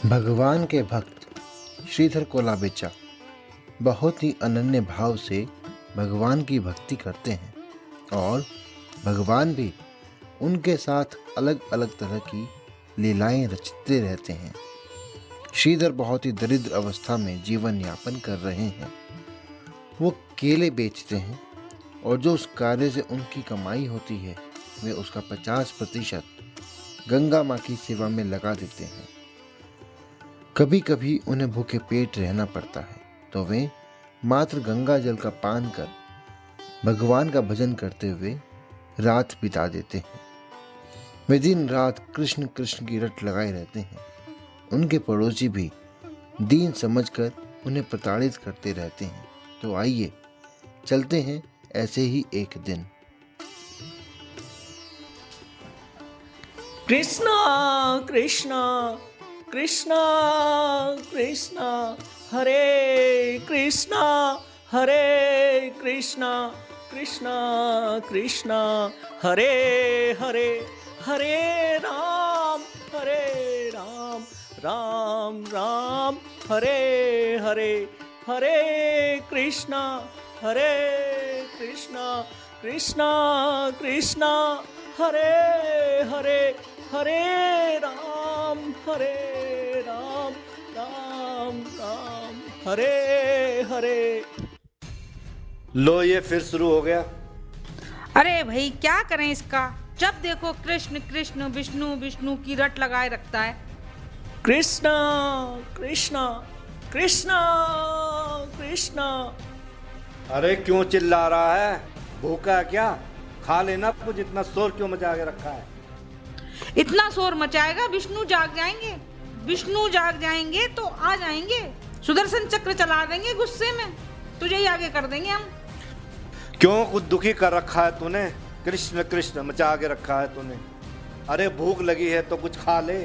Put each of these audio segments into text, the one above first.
भगवान के भक्त श्रीधर कोलाबेचा बहुत ही अनन्य भाव से भगवान की भक्ति करते हैं और भगवान भी उनके साथ अलग अलग तरह की लीलाएं रचते रहते हैं। श्रीधर बहुत ही दरिद्र अवस्था में जीवन यापन कर रहे हैं। वो केले बेचते हैं और जो उस कार्य से उनकी कमाई होती है वे उसका 50% गंगा माँ की सेवा में लगा देते हैं। कभी कभी उन्हें भूखे पेट रहना पड़ता है तो वे मात्र गंगा जल का पान कर भगवान का भजन करते हुए रात बिता देते हैं। वे दिन रात कृष्ण कृष्ण की रट लगाए रहते हैं। उनके पड़ोसी भी दीन समझकर उन्हें प्रताड़ित करते रहते हैं। तो आइए चलते हैं ऐसे ही एक दिन। कृष्णा कृष्णा कृष्णा कृष्णा हरे कृष्णा कृष्णा कृष्णा हरे हरे हरे राम राम राम हरे हरे हरे कृष्णा कृष्णा कृष्णा हरे हरे हरे राम राम राम हरे हरे। लो ये फिर शुरू हो गया। अरे भाई क्या करें इसका, जब देखो कृष्ण कृष्ण विष्णु विष्णु की रट लगाए रखता है। कृष्णा कृष्णा कृष्णा कृष्णा। अरे क्यों चिल्ला रहा है, भूखा है क्या? खा लेना कुछ, इतना शोर क्यों मचा के रखा है? इतना शोर मचाएगा विष्णु जाग जाएंगे, विष्णु जाग जाएंगे तो आ जाएंगे, सुदर्शन चक्र चला देंगे गुस्से में, तुझे ही आगे कर देंगे हम। क्यों कुछ दुखी कर रखा है तूने? कृष्ण कृष्ण मचा के रखा है तूने। अरे भूख लगी है तो कुछ खा ले,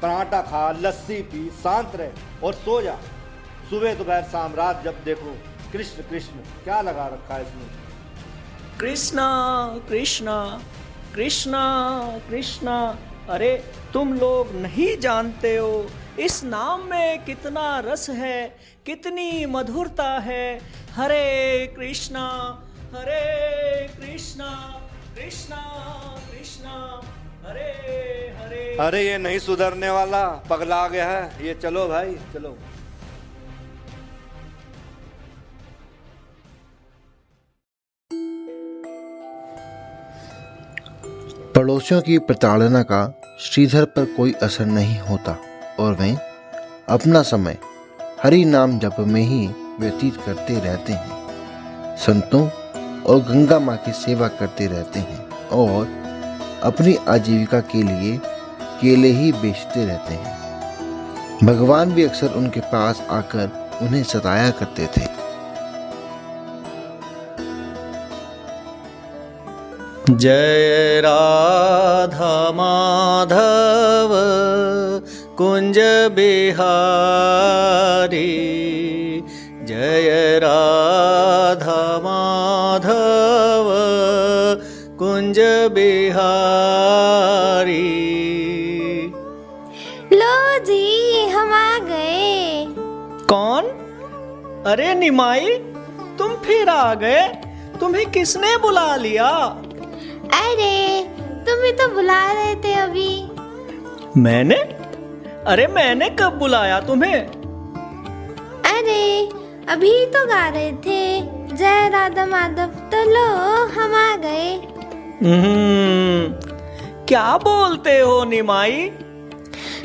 पराठा खा, लस्सी पी, शांत रह और सो जा। सुबह दोपहर शाम रात जब देखो कृष्ण कृष्ण, क्या लगा रखा है इसमें? कृष्णा कृष्णा कृष्णा कृष्णा। अरे तुम लोग नहीं जानते हो इस नाम में कितना रस है, कितनी मधुरता है। हरे कृष्णा कृष्णा कृष्णा हरे हरे। अरे ये नहीं सुधरने वाला, पगला गया है ये। चलो भाई चलो। पड़ोसियों की प्रताड़ना का श्रीधर पर कोई असर नहीं होता और वे अपना समय हरि नाम जप में ही व्यतीत करते रहते हैं। संतों और गंगा माँ की सेवा करते रहते हैं और अपनी आजीविका के लिए केले ही बेचते रहते हैं। भगवान भी अक्सर उनके पास आकर उन्हें सताया करते थे। जय राधा माधव कुंज बिहारी, जय राधा माधव कुंज बिहारी। लो जी हम आ गए। कौन? अरे निमाई, तुम फिर आ गए? तुम्हें किसने बुला लिया? अरे तुम्हें तो बुला रहे थे अभी। मैंने? अरे मैंने कब बुलाया तुम्हें? अरे अभी तो गा रहे थे जय राधा माधव, तो लो हम आ गए। क्या बोलते हो निमाई?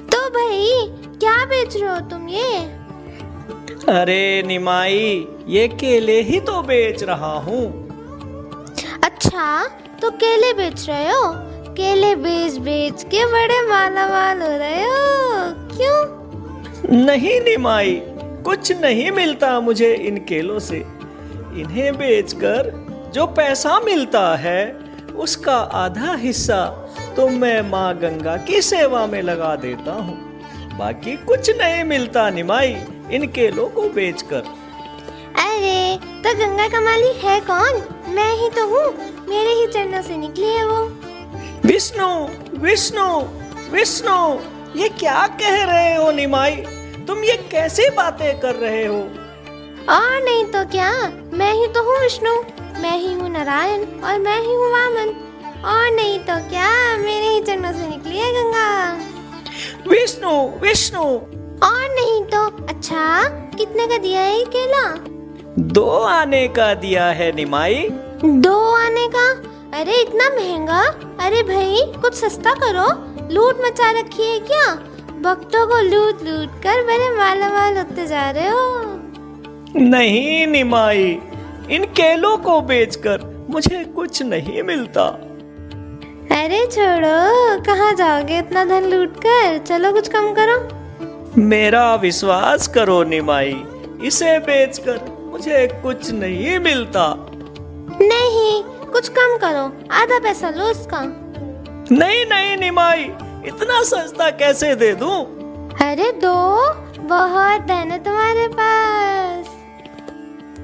तो भाई क्या बेच रहे हो तुम ये? अरे निमाई, ये केले ही तो बेच रहा हूँ। अच्छा तो केले बेच रहे हो? केले बेच बेच के बड़े माला माल हो रहे हो क्यों? नहीं निमाई, कुछ नहीं मिलता मुझे इन केलों से। इन्हें बेचकर जो पैसा मिलता है उसका आधा हिस्सा तो मैं माँ गंगा की सेवा में लगा देता हूँ। बाकी कुछ नहीं मिलता निमाई इन केलों को बेचकर। अरे तो गंगा का माली है कौन? मैं ही तो हूँ, मेरे ही चरणों से निकली है वो। विष्णु विष्णु विष्णु ये क्या कह रहे हो निमाई? तुम ये कैसी बातें कर रहे हो? और नहीं तो क्या, मैं ही तो हूँ विष्णु, मैं ही हूँ नारायण और मैं ही हूँ वामन। और नहीं तो क्या, मेरे ही चरणों से निकली है गंगा। विष्णु विष्णु। और नहीं तो। अच्छा, कितने का दिया है ये केला? 2 आने का दिया है निमाई। 2 आने का? अरे इतना महंगा? अरे भाई कुछ सस्ता करो, लूट मचा रखी है क्या? भक्तों को लूट लूट कर बड़े माला माल होते जा रहे हो। नहीं निमाई, इन केलों को बेचकर मुझे कुछ नहीं मिलता। अरे छोड़ो, कहाँ जाओगे इतना धन लूट कर? चलो कुछ कम करो। मेरा विश्वास करो निमाई, इसे बेचकर मुझे कुछ नहीं मिलता। नहीं, कुछ कम करो, आधा पैसा लो उसका। नहीं नहीं निमाई, इतना सस्ता कैसे दे दूं? अरे दो, बहुत धन है तुम्हारे पास।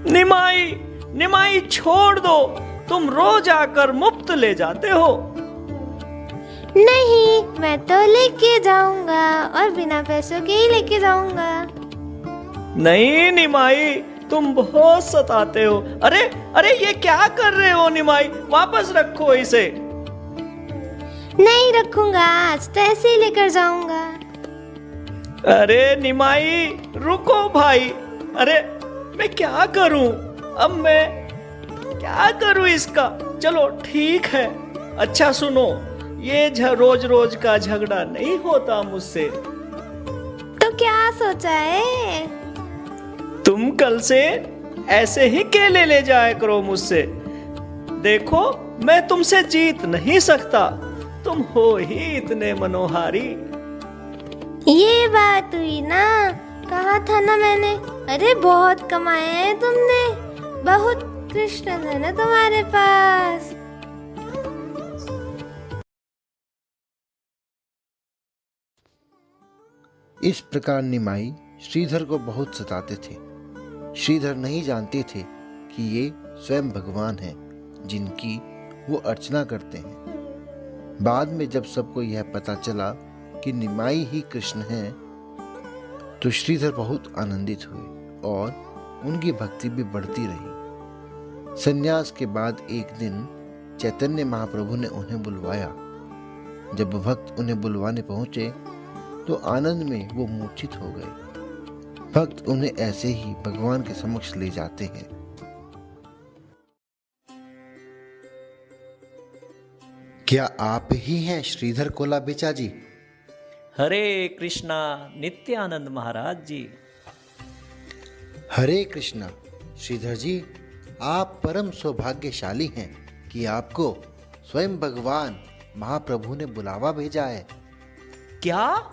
निमाई निमाई छोड़ दो, तुम रोज आकर मुफ्त ले जाते हो। नहीं, मैं तो लेके जाऊंगा और बिना पैसों के ही लेके जाऊंगा। नहीं निमाई, तुम बहुत सताते हो। अरे अरे ये क्या कर रहे हो निमाई? वापस रखो इसे। नहीं रखूंगा, आज तो ऐसे ही लेकर जाऊंगा। अरे निमाई रुको भाई। अरे मैं क्या करूं? अब मैं क्या करूं इसका? चलो ठीक है। अच्छा सुनो, ये रोज रोज का झगड़ा नहीं होता मुझसे। तो क्या सोचा है? तुम कल से ऐसे ही केले ले जाया करो मुझसे। देखो मैं तुमसे जीत नहीं सकता, तुम हो ही इतने मनोहारी। ये बात हुई ना, कहा था ना मैंने। अरे बहुत कमाए हैं तुमने, बहुत कृष्ण धन है तुम्हारे पास। इस प्रकार निमाई श्रीधर को बहुत सताते थे। श्रीधर नहीं जानते थे कि ये स्वयं भगवान हैं जिनकी वो अर्चना करते हैं। बाद में जब सबको यह पता चला कि निमाई ही कृष्ण हैं, तो श्रीधर बहुत आनंदित हुए और उनकी भक्ति भी बढ़ती रही। संन्यास के बाद एक दिन चैतन्य महाप्रभु ने उन्हें बुलवाया। जब भक्त उन्हें बुलवाने पहुंचे तो आनंद में वो मूर्छित हो गए। भक्त उन्हें ऐसे ही भगवान के समक्ष ले जाते हैं। क्या आप ही हैं श्रीधर कोलाबेचा जी? हरे कृष्णा नित्यानंद महाराज जी। हरे कृष्णा। श्रीधर जी, आप परम सौभाग्यशाली हैं कि आपको स्वयं भगवान महाप्रभु ने बुलावा भेजा है। क्या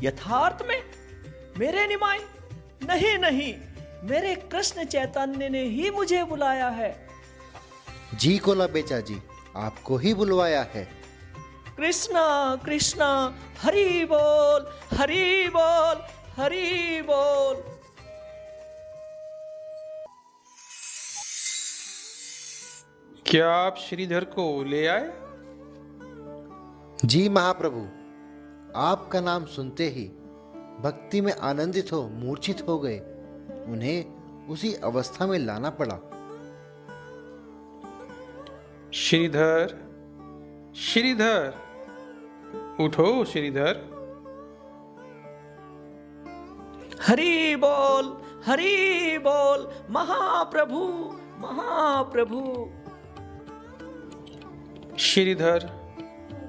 यथार्थ में? मेरे निमाई? नहीं नहीं, मेरे कृष्ण चैतन्य ने ही मुझे बुलाया है। जी कोलाबेचा जी, आपको ही बुलवाया है। कृष्णा कृष्णा, हरि बोल हरि बोल हरि बोल। क्या आप श्रीधर को ले आए? जी महाप्रभु, आपका नाम सुनते ही भक्ति में आनंदित हो मूर्छित हो गए। उन्हें उसी अवस्था में लाना पड़ा। श्रीधर, श्रीधर, उठो श्रीधर। हरि बोल महाप्रभु महाप्रभु। श्रीधर,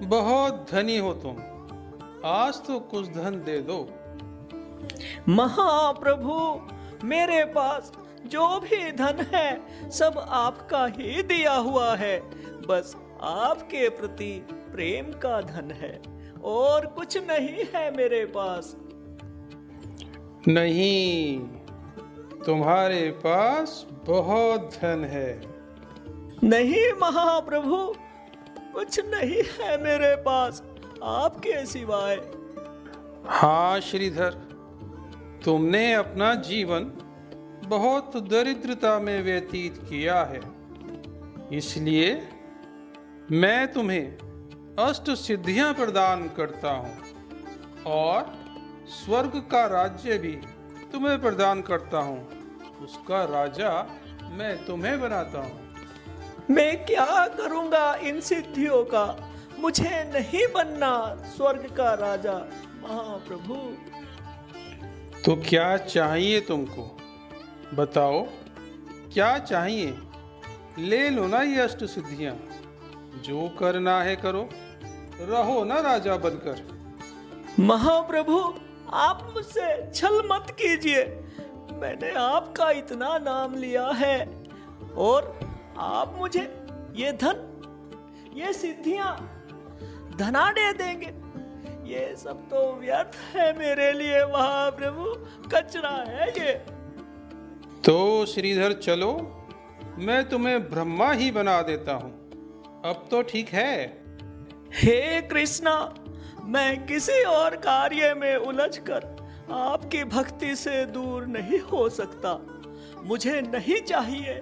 बहुत धनी हो तुम, आज तो कुछ धन दे दो। महाप्रभु, मेरे पास जो भी धन है सब आपका ही दिया हुआ है। बस आपके प्रति प्रेम का धन है और कुछ नहीं है मेरे पास। नहीं, तुम्हारे पास बहुत धन है। नहीं महाप्रभु, कुछ नहीं है मेरे पास आपके सिवाय। हाँ श्रीधर, तुमने अपना जीवन बहुत दरिद्रता में व्यतीत किया है, इसलिए मैं तुम्हें अष्ट सिद्धियां प्रदान करता हूँ। और स्वर्ग का राज्य भी तुम्हें प्रदान करता हूँ। उसका राजा मैं तुम्हें बनाता हूँ। मैं क्या करूंगा इन सिद्धियों का? मुझे नहीं बनना स्वर्ग का राजा महाप्रभु। तो क्या चाहिए तुमको? बताओ क्या चाहिए? ले लो ना ये अष्ट सिद्धियां। जो करना है करो, रहो ना राजा बनकर। महाप्रभु, आप मुझसे छल मत कीजिए। मैंने आपका इतना नाम लिया है और आप मुझे ये धन, ये सिद्धियां धनाढ़ देंगे। ये सब तो व्यर्थ है मेरे लिए महाप्रभु, कचरा है ये। तो श्रीधर चलो, मैं तुम्हें ब्रह्मा ही बना देता हूँ। अब तो ठीक है। हे कृष्णा, मैं किसी और कार्य में उलझकर आपकी भक्ति से दूर नहीं हो सकता। मुझे नहीं चाहिए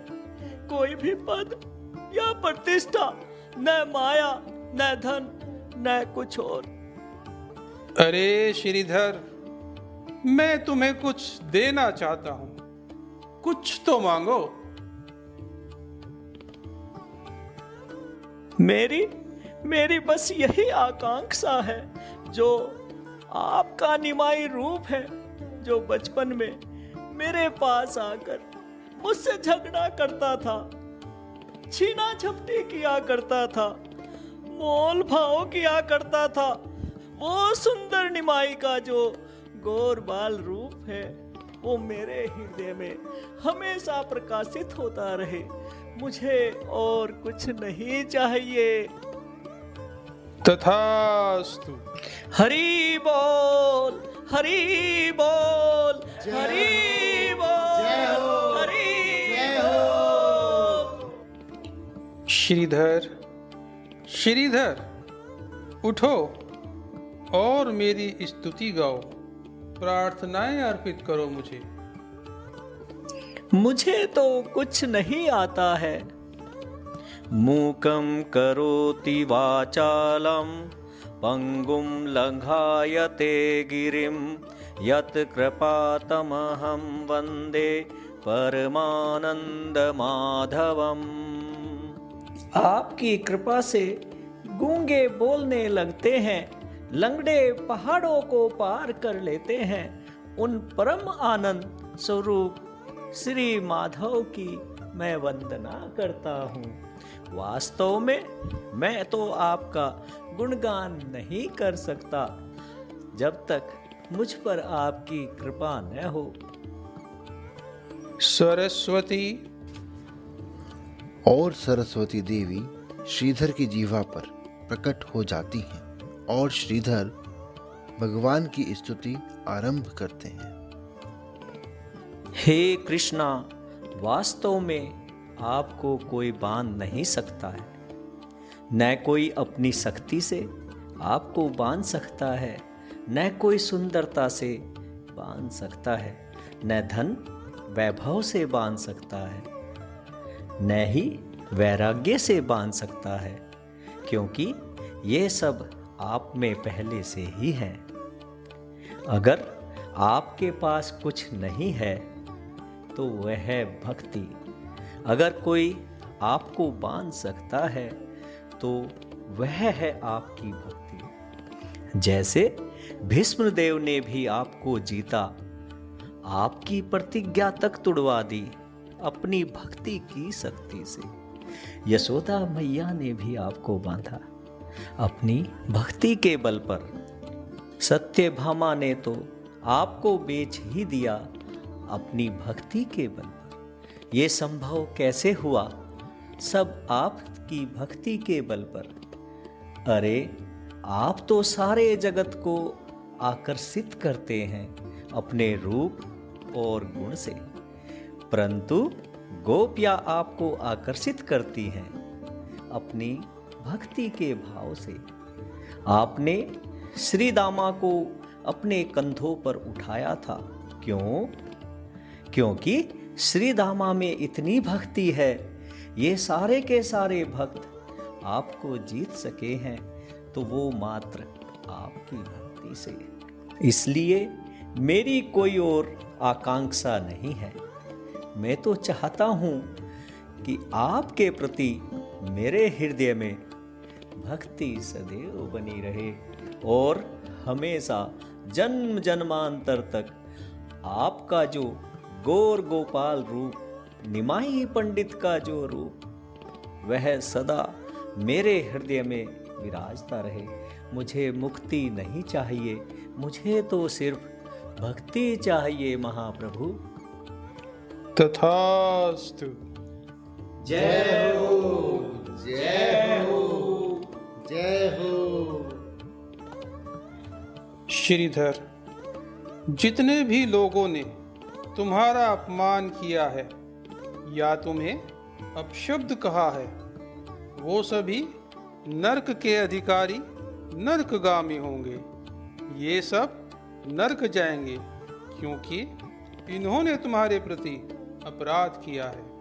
कोई भी पद या प्रतिष्ठा, न माया, न धन, न कुछ और। अरे श्रीधर, मैं तुम्हें कुछ देना चाहता हूँ, कुछ तो मांगो। मेरी बस यही आकांक्षा है, जो आपका निमाई रूप है, जो बचपन में मेरे पास आकर मुझसे झगड़ा करता था, छीना झपटी किया करता था, मोल भाव किया करता था। वो सुंदर निमाई का जो गोर बाल रूप है, वो मेरे हृदय में हमेशा प्रकाशित होता रहे। मुझे और कुछ नहीं चाहिए। तथास्तु। हरि बोल, हरि बोल, हरि बोल, हरि बोल। श्रीधर, श्रीधर उठो और मेरी स्तुति गाओ, प्रार्थनाएं अर्पित करो मुझे। मुझे तो कुछ नहीं आता है। मूकं करोति वाचालं पंगुं लंघायते गिरिं यत् कृपातमहं वन्दे परमानंद माधवम। आपकी कृपा से गूंगे बोलने लगते हैं, लंगड़े पहाड़ों को पार कर लेते हैं। उन परम आनंद स्वरूप श्री माधव की मैं वंदना करता हूँ। वास्तव में मैं तो आपका गुणगान नहीं कर सकता जब तक मुझ पर आपकी कृपा न हो। सरस्वती। और सरस्वती देवी श्रीधर की जीवा पर प्रकट हो जाती हैं और श्रीधर भगवान की स्तुति आरंभ करते हैं। हे कृष्णा, वास्तव में आपको कोई बांध नहीं सकता है। न कोई अपनी शक्ति से आपको बांध सकता है, न कोई सुंदरता से बांध सकता है, न धन वैभव से बांध सकता है, न ही वैराग्य से बांध सकता है, क्योंकि ये सब आप में पहले से ही है। अगर आपके पास कुछ नहीं है तो वह है भक्ति। अगर कोई आपको बांध सकता है तो वह है आपकी भक्ति। जैसे भीष्मदेव ने भी आपको जीता, आपकी प्रतिज्ञा तक तुड़वा दी अपनी भक्ति की शक्ति से। यशोदा मैया ने भी आपको बांधा अपनी भक्ति के बल पर। सत्यभामा ने तो आपको बेच ही दिया अपनी भक्ति के बल पर। यह संभव कैसे हुआ? सब आपकी भक्ति के बल पर। अरे, आप तो सारे जगत को आकर्षित करते हैं अपने रूप और गुण से, परंतु गोपियां आपको आकर्षित करती हैं अपनी भक्ति के भाव से। आपने श्री दामा को अपने कंधों पर उठाया था। क्यों? क्योंकि श्री दामा में इतनी भक्ति है, ये सारे के सारे भक्त आपको जीत सके हैं तो वो मात्र आपकी भक्ति से। इसलिए मेरी कोई और आकांक्षा नहीं है। मैं तो चाहता हूँ कि आपके प्रति मेरे हृदय में भक्ति सदैव बनी रहे और हमेशा जन्म जन्मांतर तक आपका जो गौर गोपाल रूप, निमाई पंडित का जो रूप, वह सदा मेरे हृदय में विराजता रहे। मुझे मुक्ति नहीं चाहिए, मुझे तो सिर्फ भक्ति चाहिए महाप्रभु। तथास्तु। जय हो, जय हो, जय हो। श्रीधर, जितने भी लोगों ने तुम्हारा अपमान किया है या तुम्हें अपशब्द कहा है, वो सभी नरक के अधिकारी नरकगामी होंगे। ये सब नरक जाएंगे क्योंकि इन्होंने तुम्हारे प्रति अपराध किया है।